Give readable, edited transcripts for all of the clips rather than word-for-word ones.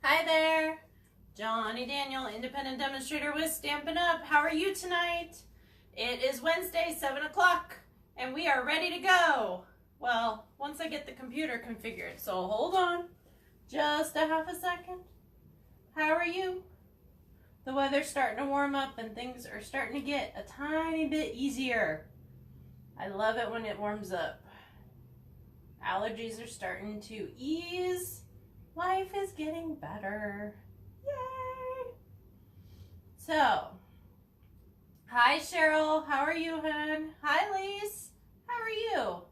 Hi there, Johnny Daniel, independent demonstrator with Stampin' Up. How are you tonight? It is Wednesday, 7 o'clock, and we are ready to go. Well, once I get the computer configured, so hold on just a half a second. How are you? The weather's starting to warm up and things are starting to get a tiny bit easier. I love it when it warms up. Allergies are starting to ease. Life is getting better. Yay! So, hi Cheryl, how are you, hon? Hi Lise, how are you?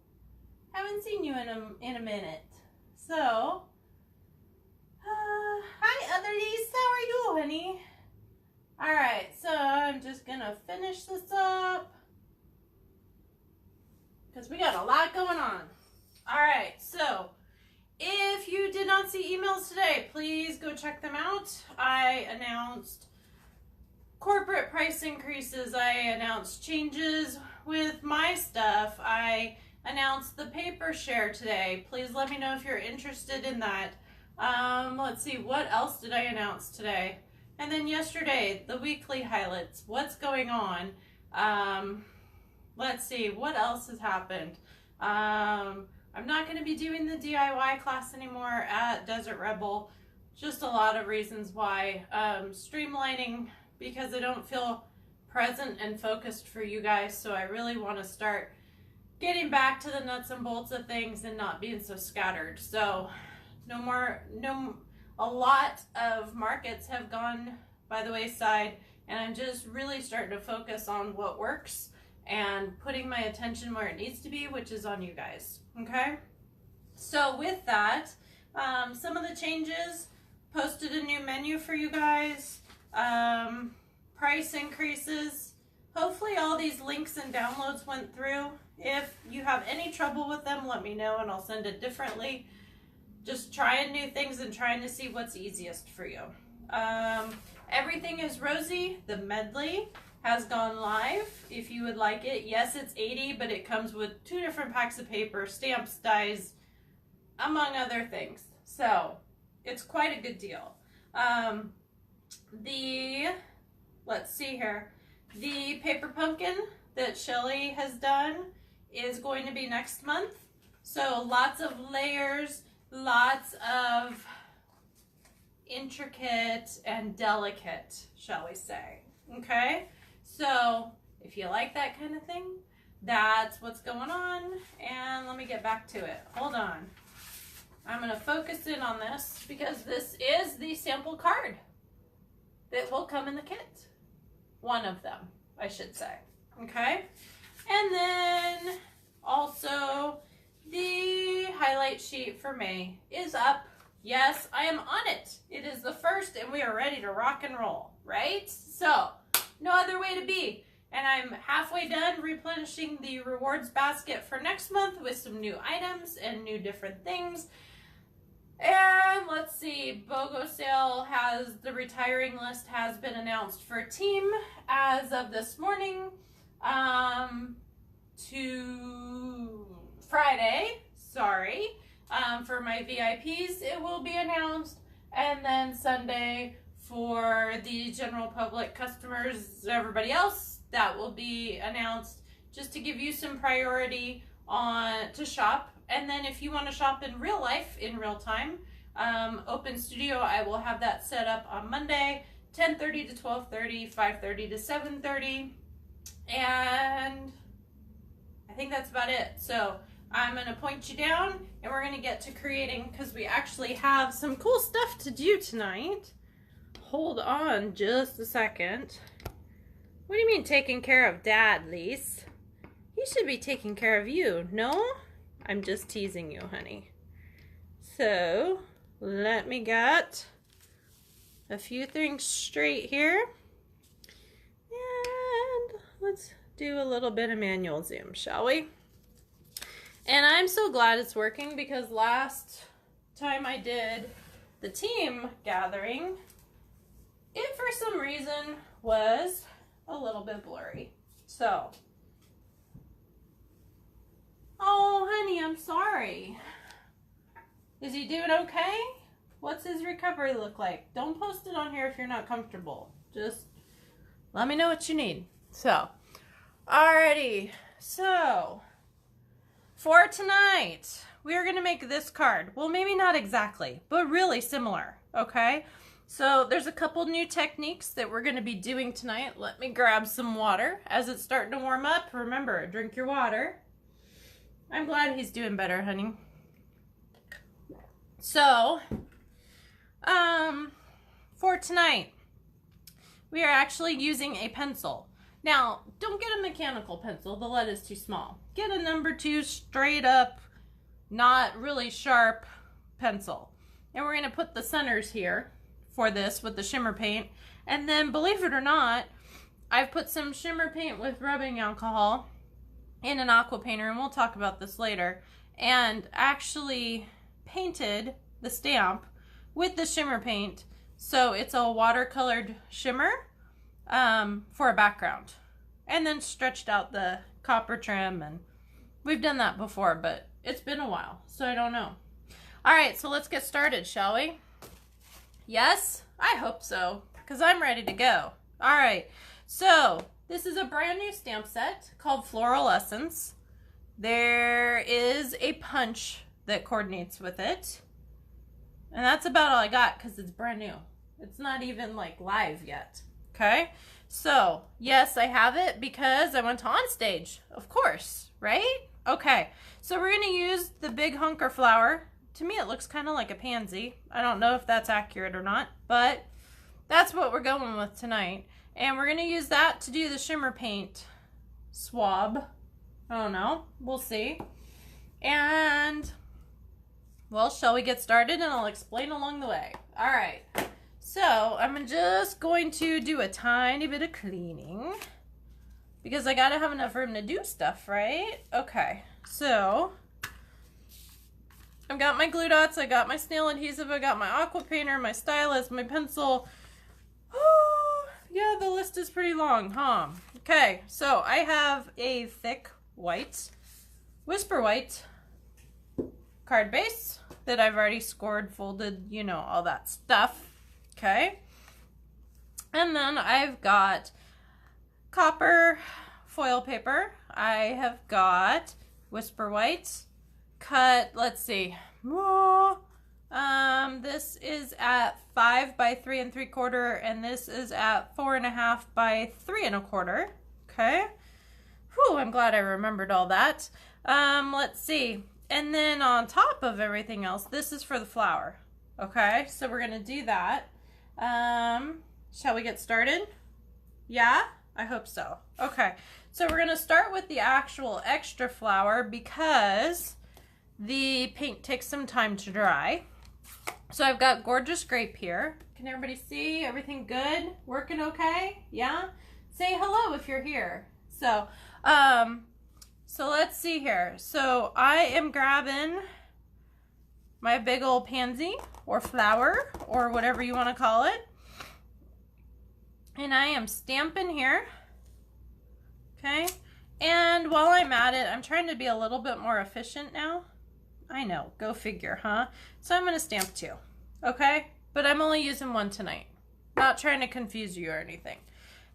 Haven't seen you in a minute. So, hi other Lise, how are you, honey? All right, so I'm just gonna finish this up because we got a lot going on. All right, so if you did not see emails today, please go check them out. I announced corporate price increases. I announced changes with my stuff. I announced the paper share today. Please let me know if you're interested in that. Let's see, what else did I announce today? And then yesterday, the weekly highlights. What's going on? Let's see, what else has happened? I'm not going to be doing the DIY class anymore at Desert Rebel. Just a lot of reasons why. Streamlining because I don't feel present and focused for you guys. So I really want to start getting back to the nuts and bolts of things and not being so scattered. So a lot of markets have gone by the wayside, and I'm just really starting to focus on what works and putting my attention where it needs to be, which is on you guys. Okay, so with that, some of the changes, posted a new menu for you guys, price increases. Hopefully all these links and downloads went through. If you have any trouble with them, let me know and I'll send it differently. Just trying new things and trying to see what's easiest for you. Everything is Rosy, the medley has gone live. If you would like it, yes, it's $80, but it comes with 2 different packs of paper, stamps, dies, among other things. So it's quite a good deal. Let's see here, the paper pumpkin that Shelly has done is going to be next month. So lots of layers, lots of intricate and delicate, shall we say. Okay, so if you like that kind of thing, that's what's going on. And let me get back to it. Hold on. I'm going to focus in on this because this is the sample card that will come in the kit. One of them, I should say. Okay, and then also the highlight sheet for May is up. Yes, I am on it. It is the 1st and we are ready to rock and roll, right? So, no other way to be. And I'm halfway done replenishing the rewards basket for next month with some new items and new different things. And let's see, BOGO sale has, the retiring list has been announced for team as of this morning to Friday, sorry. For my VIPs, it will be announced, and then Sunday for the general public customers, everybody else, that will be announced just to give you some priority on to shop. And then if you want to shop in real life, in real time, Open Studio, I will have that set up on Monday, 10:30 to 12:30, 5:30 to 7:30, and I think that's about it. So I'm going to point you down and we're going to get to creating because we actually have some cool stuff to do tonight. Hold on just a second. What do you mean taking care of Dad, Lise? He should be taking care of you, no? I'm just teasing you, honey. So let me get a few things straight here. And let's do a little bit of manual zoom, shall we? And I'm so glad it's working because last time I did the team gathering, it for some reason was a little bit blurry. So, oh honey, I'm sorry. Is he doing okay? What's his recovery look like? Don't post it on here if you're not comfortable. Just let me know what you need. So, alrighty. So, for tonight, we are going to make this card. Well, maybe not exactly, but really similar, okay? So, there's a couple new techniques that we're going to be doing tonight. Let me grab some water as it's starting to warm up. Remember, drink your water. I'm glad he's doing better, honey. So, for tonight, we are actually using a pencil. Now, don't get a mechanical pencil. The lead is too small. Get a number 2 straight up, not really sharp pencil. And we're going to put the centers here for this with the shimmer paint. And then, believe it or not, I've put some shimmer paint with rubbing alcohol in an aqua painter, and we'll talk about this later, and actually painted the stamp with the shimmer paint. So it's a watercolored shimmer for a background, and then stretched out the copper trim, and we've done that before, but it's been a while, so I don't know. All right, so let's get started, shall we? Yes, I hope so, because I'm ready to go. All right, so this is a brand new stamp set called Floral Essence. There is a punch that coordinates with it, and that's about all I got because it's brand new. It's not even like live yet. Okay, so yes, I have it because I went to On Stage, of course, right? Okay, so we're gonna use the big hunker flower. To me, it looks kind of like a pansy. I don't know if that's accurate or not, but that's what we're going with tonight. And we're gonna use that to do the shimmer paint swab. I don't know, we'll see. And, well, shall we get started? And I'll explain along the way. All right. So I'm just going to do a tiny bit of cleaning because I gotta have enough room to do stuff, right? Okay, so I've got my glue dots, I got my snail adhesive, I got my aqua painter, my stylus, my pencil. Oh, yeah, the list is pretty long, huh? Okay, so I have a thick white, whisper white card base that I've already scored, folded, you know, all that stuff. Okay, and then I've got copper foil paper. I have got whisper white cut, let's see, this is at 5 by 3 3/4, and this is at 4.5 by 3 1/4. Okay, whew, I'm glad I remembered all that. Let's see, and then on top of everything else, this is for the flower. Okay, so we're gonna do that. Shall we get started? Yeah, I hope so. Okay, so we're gonna start with the actual extra flower because the paint takes some time to dry. So I've got Gorgeous Grape here. Can everybody see? Everything good? Working okay? Yeah? Say hello if you're here. So let's see here. So I am grabbing my big old pansy or flower or whatever you want to call it. And I am stamping here. Okay. And while I'm at it, I'm trying to be a little bit more efficient now. I know, go figure, huh? So I'm going to stamp 2. Okay. But I'm only using 1 tonight. Not trying to confuse you or anything.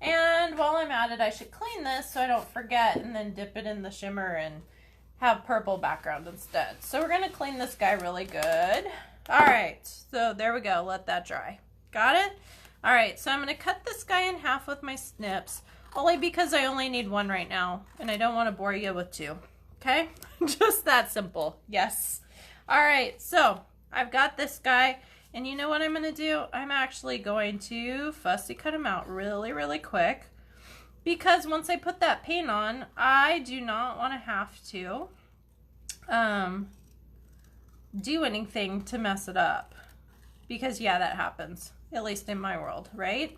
And while I'm at it, I should clean this so I don't forget and then dip it in the shimmer and have purple background instead. So we're going to clean this guy really good. All right, so there we go. Let that dry. Got it? All right, so I'm going to cut this guy in half with my snips, only because I only need 1 right now, and I don't want to bore you with 2. Okay? Just that simple. Yes. All right, so I've got this guy, and you know what I'm going to do? I'm actually going to fussy cut him out really, really quick. Because once I put that paint on, I do not want to have to do anything to mess it up. Because, yeah, that happens. At least in my world, right?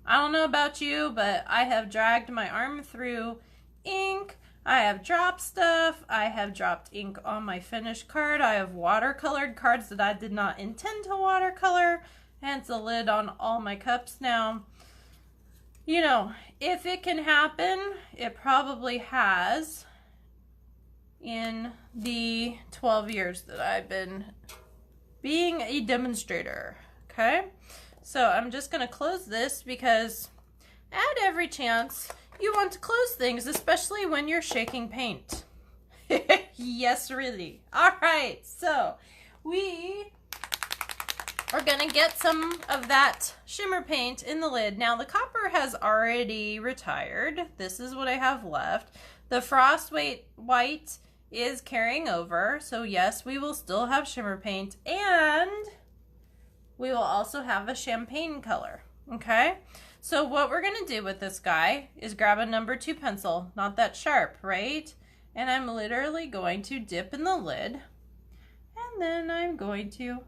I don't know about you, but I have dragged my arm through ink. I have dropped stuff. I have dropped ink on my finished card. I have watercolored cards that I did not intend to watercolor. Hence the lid on all my cups now. You know, if it can happen, it probably has in the 12 years that I've been being a demonstrator. Okay, so I'm just gonna close this because at every chance you want to close things, especially when you're shaking paint. Yes, really. All right, so we are gonna get some of that shimmer paint in the lid. Now the copper has already retired. This is what I have left. The frost white is carrying over, so yes, we will still have shimmer paint, and we will also have a champagne color. Okay, so what we're gonna do with this guy is grab a number 2 pencil, not that sharp, right? And I'm literally going to dip in the lid, and then I'm going to,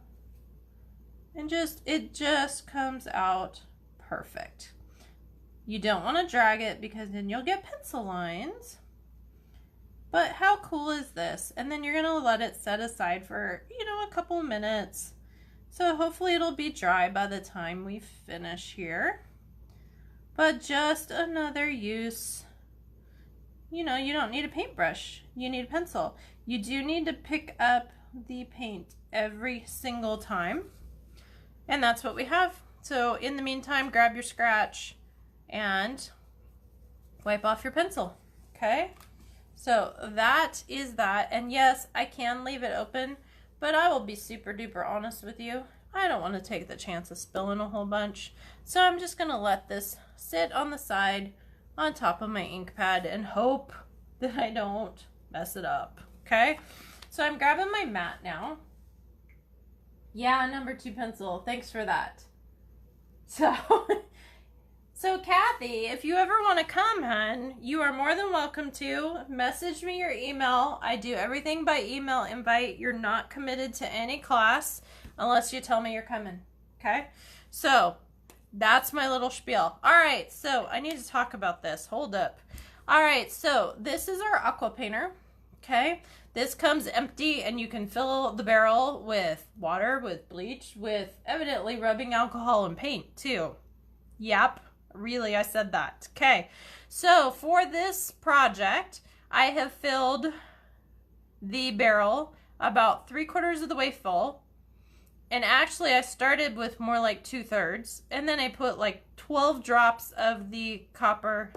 and it just comes out perfect. You don't want to drag it because then you'll get pencil lines. But how cool is this? And then you're going to let it set aside for, a couple minutes. So hopefully it'll be dry by the time we finish here. But just another use. You don't need a paintbrush. You need a pencil. You do need to pick up the paint every single time. And that's what we have. So in the meantime, grab your scratch and wipe off your pencil. Okay? So that is that. And yes, I can leave it open, but I will be super duper honest with you. I don't want to take the chance of spilling a whole bunch. So I'm just going to let this sit on the side on top of my ink pad and hope that I don't mess it up. Okay? So I'm grabbing my mat now. Yeah, number 2 pencil. Thanks for that. So Kathy, if you ever want to come, hun, you are more than welcome to. Message me your email. I do everything by email invite. You're not committed to any class unless you tell me you're coming. Okay? So that's my little spiel. All right, so I need to talk about this. Hold up. All right, so this is our aqua painter. Okay? This comes empty, and you can fill the barrel with water, with bleach, with evidently rubbing alcohol and paint too. Yep, really, I said that. Okay, so for this project, I have filled the barrel about 3/4 of the way full. And actually, I started with more like 2/3, and then I put like 12 drops of the copper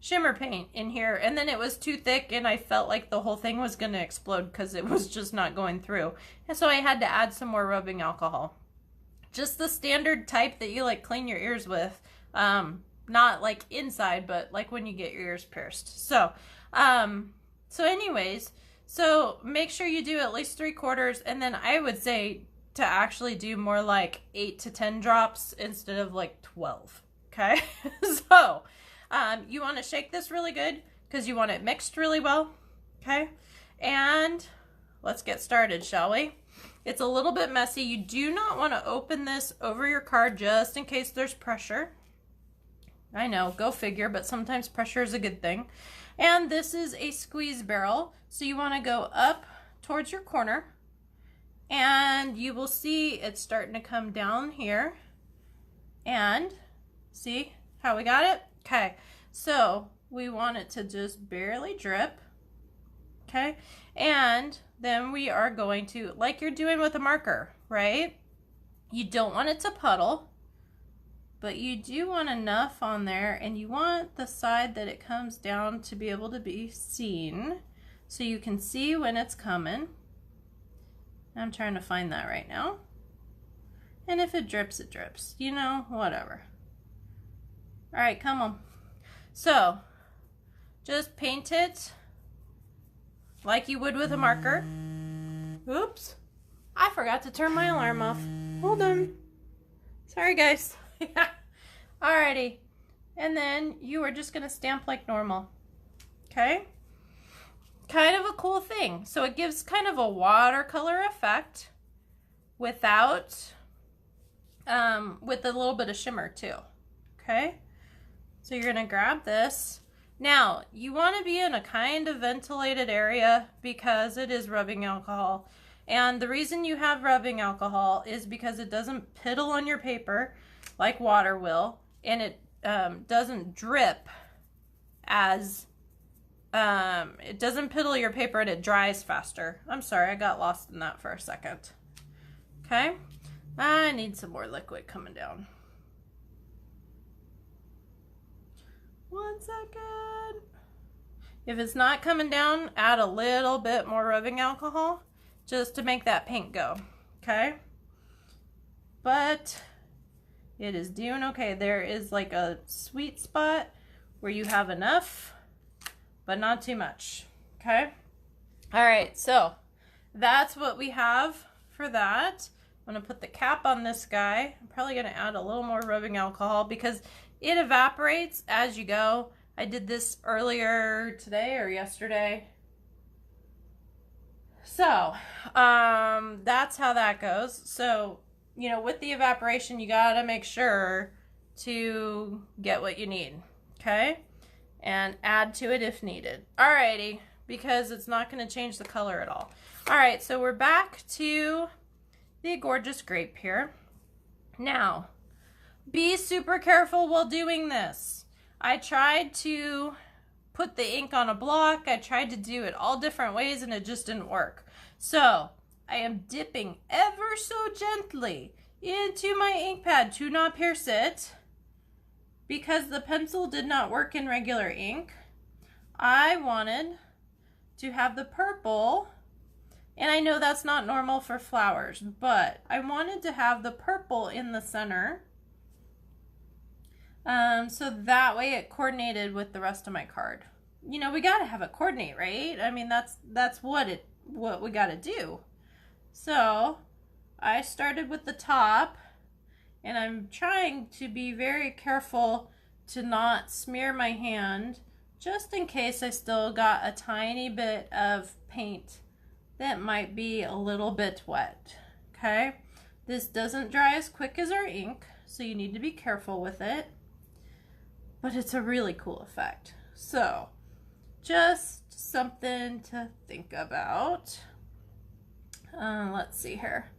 shimmer paint in here, and then it was too thick and I felt like the whole thing was going to explode because it was just not going through, and so I had to add some more rubbing alcohol, just the standard type that you like clean your ears with, not like inside, but like when you get your ears pierced. So anyways, so make sure you do at least 3/4, and then I would say to actually do more like 8 to 10 drops instead of like 12. Okay. So you want to shake this really good because you want it mixed really well. Okay, and let's get started, shall we? It's a little bit messy. You do not want to open this over your card just in case there's pressure. I know, go figure, but sometimes pressure is a good thing. And this is a squeeze barrel, so you want to go up towards your corner, and you will see it's starting to come down here. And see how we got it? Okay, so we want it to just barely drip. Okay, and then we are going to, like you're doing with a marker, right? You don't want it to puddle, but you do want enough on there, and you want the side that it comes down to be able to be seen, so you can see when it's coming. I'm trying to find that right now. And if it drips, it drips. Whatever. All right, come on. So, just paint it like you would with a marker. Oops. I forgot to turn my alarm off. Hold on. Sorry, guys. Alrighty. And then you are just going to stamp like normal. Okay? Kind of a cool thing. So it gives kind of a watercolor effect without, with a little bit of shimmer too. Okay? So you're going to grab this. Now, you want to be in a kind of ventilated area because it is rubbing alcohol. And the reason you have rubbing alcohol is because it doesn't piddle on your paper like water will, and it doesn't drip as, it doesn't piddle your paper, and it dries faster. I'm sorry, I got lost in that for a second. Okay, I need some more liquid coming down. 1 second. If it's not coming down, add a little bit more rubbing alcohol just to make that paint go, okay? But it is doing okay. There is like a sweet spot where you have enough, but not too much, okay? All right, so that's what we have for that. I'm gonna put the cap on this guy. I'm probably gonna add a little more rubbing alcohol because it evaporates as you go. I did this earlier today or yesterday. So, that's how that goes. So, you know, with the evaporation, you gotta make sure to get what you need, okay? And add to it if needed. Alrighty, because it's not gonna change the color at all. Alright, so we're back to the gorgeous grape here. Now, be super careful while doing this. I tried to put the ink on a block. I tried to do it all different ways and it just didn't work. So I am dipping ever so gently into my ink pad to not pierce it because the pencil did not work in regular ink. I wanted to have the purple, and I know that's not normal for flowers, but I wanted to have the purple in the center. So that way it coordinated with the rest of my card. You know, we gotta have it coordinate, right? I mean, that's what we gotta do. So I started with the top, and I'm trying to be very careful to not smear my hand, just in case I still got a tiny bit of paint that might be a little bit wet, okay? This doesn't dry as quick as our ink, so you need to be careful with it. But it's a really cool effect. So, just something to think about. Let's see here.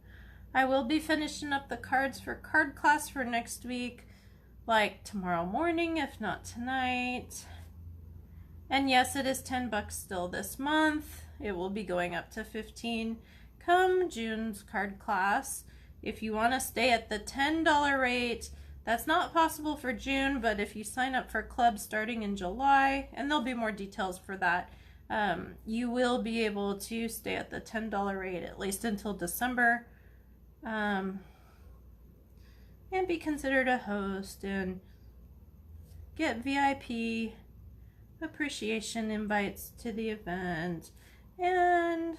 I will be finishing up the cards for card class for next week, like tomorrow morning, if not tonight. And yes, it is $10 still this month. It will be going up to $15 come June's card class. If you want to stay at the $10 rate, that's not possible for June, but if you sign up for club starting in July, and there'll be more details for that, you will be able to stay at the $10 rate at least until December, and be considered a host and get VIP appreciation invites to the event and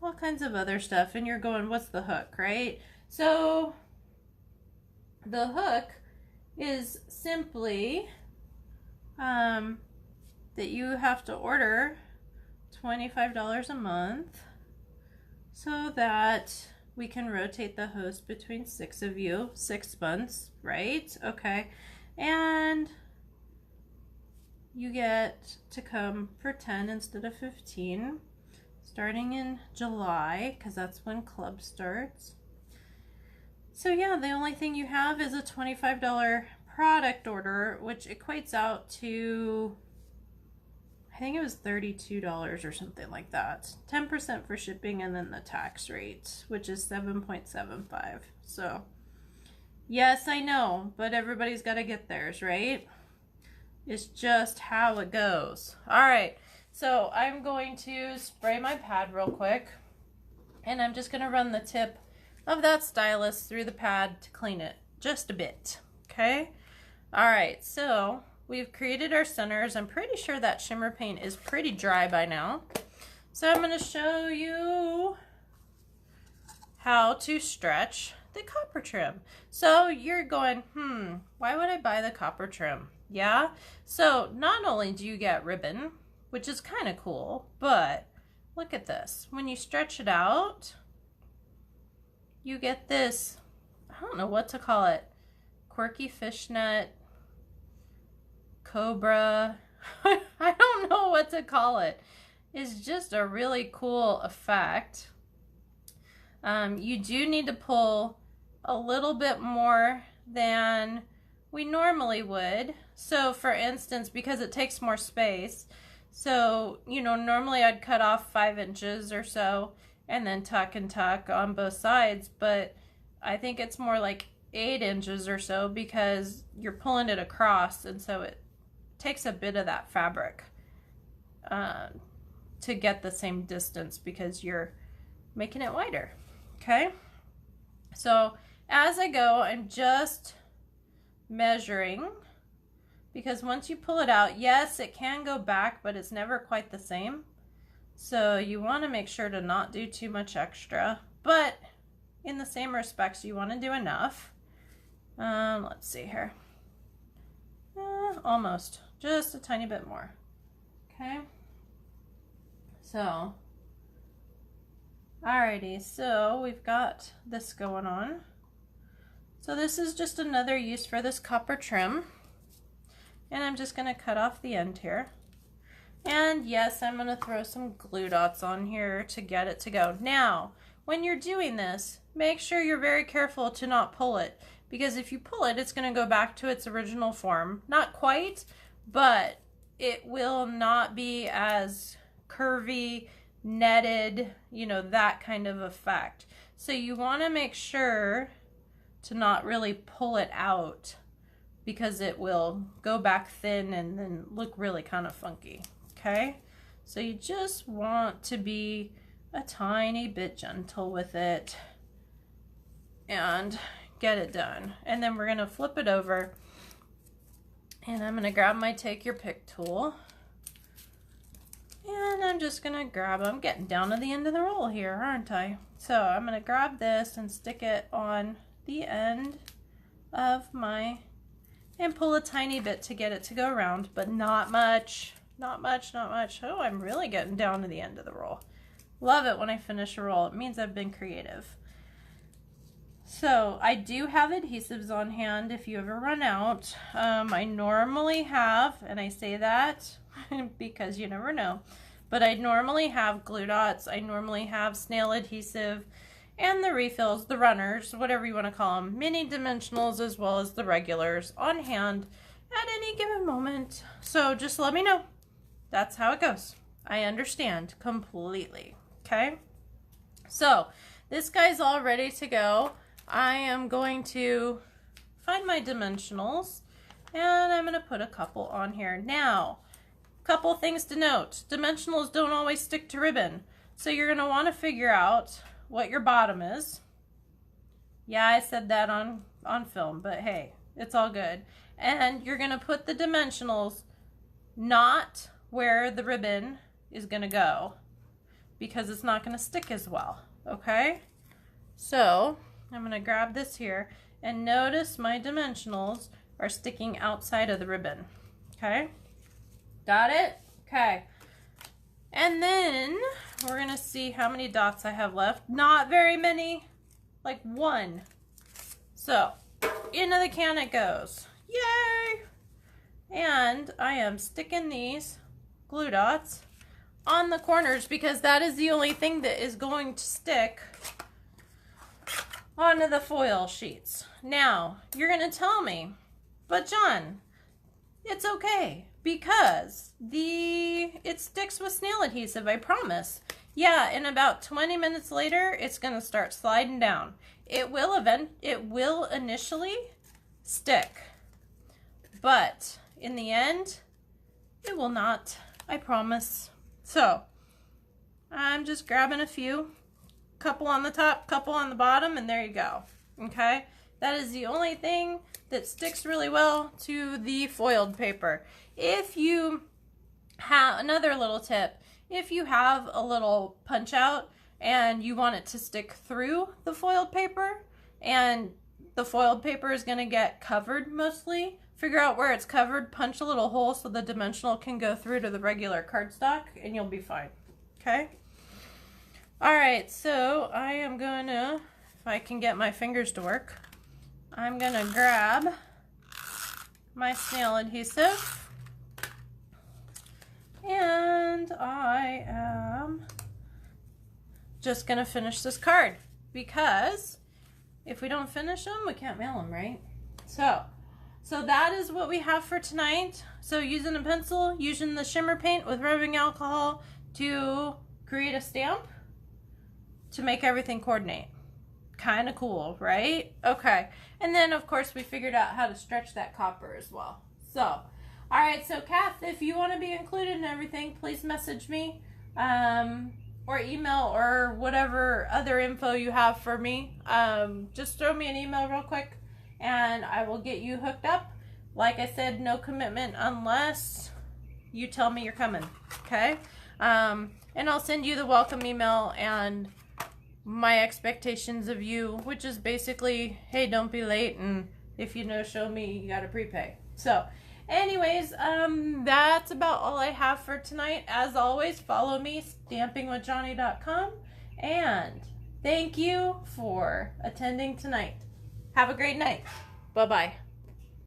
all kinds of other stuff. And you're going, what's the hook, right? So the hook is simply that you have to order $25 a month so that we can rotate the host between 6 of you, 6 months, right? Okay. And you get to come for 10 instead of 15 starting in July, because that's when club starts. So yeah, the only thing you have is a $25 product order, which equates out to, I think it was $32 or something like that. 10% for shipping and then the tax rate, which is 7.75. So yes, I know, but everybody's got to get theirs, right? It's just how it goes. All right, so I'm going to spray my pad real quick, and I'm just going to run the tip of that stylus through the pad to clean it just a bit, okay? All right, so we've created our centers. I'm pretty sure that shimmer paint is pretty dry by now. So I'm going to show you how to stretch the copper trim. So you're going, why would I buy the copper trim? Yeah, so not only do you get ribbon, which is kind of cool, but look at this. When you stretch it out, you get this, I don't know what to call it, quirky fishnet, cobra, I don't know what to call it. It's just a really cool effect. You do need to pull a little bit more than we normally would. So for instance, because it takes more space, so, you know, normally I'd cut off 5 inches or so, and then tuck and tuck on both sides, but I think it's more like 8 inches or so because you're pulling it across, and so it takes a bit of that fabric to get the same distance because you're making it wider. Okay, so as I go, I'm just measuring, because once you pull it out, yes, it can go back, but it's never quite the same. So you want to make sure to not do too much extra, but in the same respects, you want to do enough. Let's see here. Almost, just a tiny bit more. Okay. So, alrighty, so we've got this going on. So this is just another use for this copper trim. And I'm just going to cut off the end here. And yes, I'm going to throw some glue dots on here to get it to go. Now, when you're doing this, make sure you're very careful to not pull it, because if you pull it, it's going to go back to its original form. Not quite, but it will not be as curvy, netted, you know, that kind of effect. So you want to make sure to not really pull it out, because it will go back thin and then look really kind of funky. Okay, so you just want to be a tiny bit gentle with it and get it done. And then we're gonna flip it over, and I'm gonna grab my take your pick tool, and I'm just gonna grab, I'm getting down to the end of the roll here, aren't I? So I'm gonna grab this and stick it on the end of my, and pull a tiny bit to get it to go around, but not much, not much, not much. Oh, I'm really getting down to the end of the roll. Love it when I finish a roll. It means I've been creative. So I do have adhesives on hand if you ever run out. I normally have, and I say that because you never know, but I normally have glue dots. I normally have snail adhesive and the refills, the runners, whatever you want to call them, mini dimensionals as well as the regulars on hand at any given moment. So just let me know. That's how it goes. I understand completely. Okay, so this guy's all ready to go. I am going to find my dimensionals, and I'm going to put a couple on here. Now, couple things to note. Dimensionals don't always stick to ribbon, so you're going to want to figure out what your bottom is. Yeah, I said that on film, but hey, it's all good. And you're going to put the dimensionals not where the ribbon is going to go, because it's not going to stick as well. Okay, so I'm going to grab this here, and notice my dimensionals are sticking outside of the ribbon. Okay, got it? Okay, and then we're going to see how many dots I have left. Not very many, like 1. So into the can it goes. Yay! And I am sticking these glue dots on the corners, because that is the only thing that is going to stick onto the foil sheets. Now, you're going to tell me, but John, it's okay because it sticks with snail adhesive, I promise. Yeah, and about 20 minutes later, it's going to start sliding down. It will initially stick, but in the end, it will not, I promise. So I'm just grabbing a few, couple on the top, couple on the bottom, and there you go. Okay, that is the only thing that sticks really well to the foiled paper. If you have, another little tip, if you have a little punch out and you want it to stick through the foiled paper, and the foiled paper is going to get covered mostly, figure out where it's covered, punch a little hole so the dimensional can go through to the regular cardstock, and you'll be fine. Okay? Alright, so I am going to, if I can get my fingers to work, I'm going to grab my snail adhesive, and I am just going to finish this card, because if we don't finish them, we can't mail them, right? So that is what we have for tonight. So using a pencil, using the shimmer paint with rubbing alcohol to create a stamp, to make everything coordinate. Kind of cool, right? Okay. And then, of course, we figured out how to stretch that copper as well. So, all right. So, Kath, if you want to be included in everything, please message me or email or whatever other info you have for me. Just throw me an email real quick, and I will get you hooked up. Like I said, no commitment unless you tell me you're coming, okay? And I'll send you the welcome email and my expectations of you, which is basically, hey, don't be late, and if you no-show me, you gotta prepay. So, anyways, that's about all I have for tonight. As always, follow me, stampingwithjohnny.com, and thank you for attending tonight. Have a great night. Bye-bye.